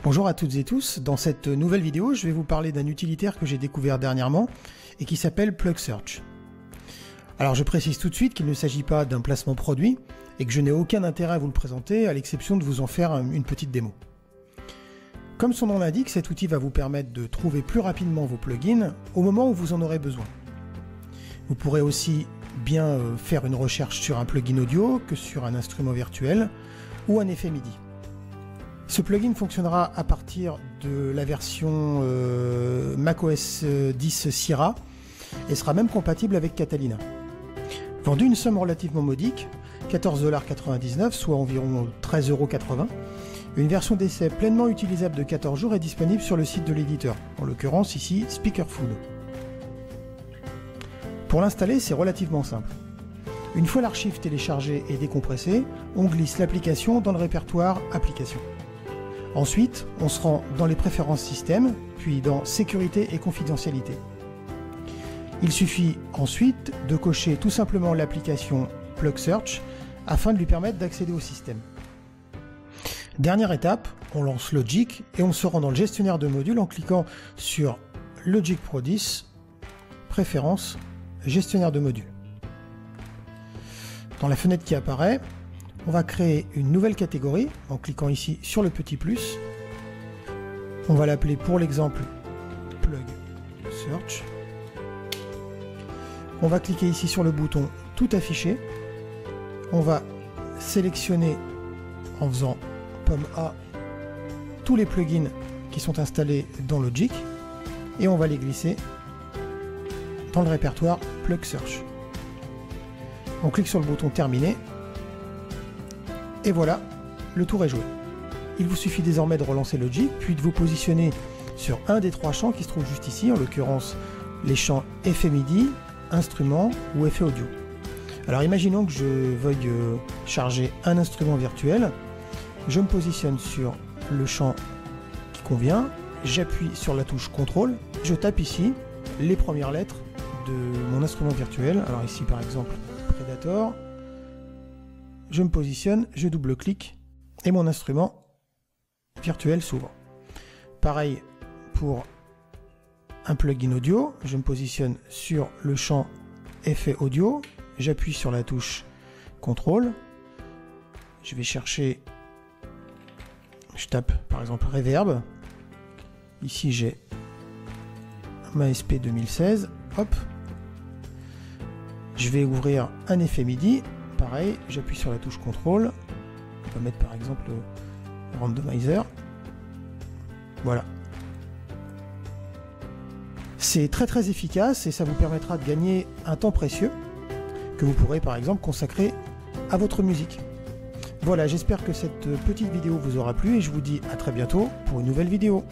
Bonjour à toutes et tous, dans cette nouvelle vidéo je vais vous parler d'un utilitaire que j'ai découvert dernièrement et qui s'appelle PlugSearch. Alors je précise tout de suite qu'il ne s'agit pas d'un placement produit et que je n'ai aucun intérêt à vous le présenter à l'exception de vous en faire une petite démo. Comme son nom l'indique, cet outil va vous permettre de trouver plus rapidement vos plugins au moment où vous en aurez besoin. Vous pourrez aussi bien faire une recherche sur un plugin audio que sur un instrument virtuel ou un effet MIDI. Ce plugin fonctionnera à partir de la version macOS 10 Sierra et sera même compatible avec Catalina. Vendu une somme relativement modique, 14,99 $, soit environ 13,80 €, une version d'essai pleinement utilisable de 14 jours est disponible sur le site de l'éditeur, en l'occurrence ici Speakerful. Pour l'installer, c'est relativement simple. Une fois l'archive téléchargée et décompressée, on glisse l'application dans le répertoire Applications. Ensuite, on se rend dans les préférences système, puis dans Sécurité et confidentialité. Il suffit ensuite de cocher tout simplement l'application PlugSearch afin de lui permettre d'accéder au système. Dernière étape, on lance Logic et on se rend dans le gestionnaire de modules en cliquant sur Logic Pro 10, Préférences, Gestionnaire de modules. Dans la fenêtre qui apparaît, on va créer une nouvelle catégorie en cliquant ici sur le petit plus. On va l'appeler pour l'exemple PlugSearch. On va cliquer ici sur le bouton Tout afficher. On va sélectionner en faisant pomme A tous les plugins qui sont installés dans Logic et on va les glisser dans le répertoire PlugSearch. On clique sur le bouton Terminer. Et voilà, le tour est joué. Il vous suffit désormais de relancer Logic, puis de vous positionner sur un des trois champs qui se trouvent juste ici, en l'occurrence les champs effet MIDI, instrument ou effet audio. Alors imaginons que je veuille charger un instrument virtuel, je me positionne sur le champ qui convient, j'appuie sur la touche CTRL, je tape ici les premières lettres de mon instrument virtuel, alors ici par exemple Predator. Je me positionne, je double-clique et mon instrument virtuel s'ouvre. Pareil pour un plugin audio, je me positionne sur le champ effet audio, j'appuie sur la touche CTRL, je vais chercher, je tape par exemple Reverb, ici j'ai ma SP 2016, hop, je vais ouvrir un effet MIDI. Pareil, j'appuie sur la touche CTRL, on va mettre par exemple le randomizer. Voilà. C'est très efficace et ça vous permettra de gagner un temps précieux que vous pourrez par exemple consacrer à votre musique. Voilà, j'espère que cette petite vidéo vous aura plu et je vous dis à très bientôt pour une nouvelle vidéo.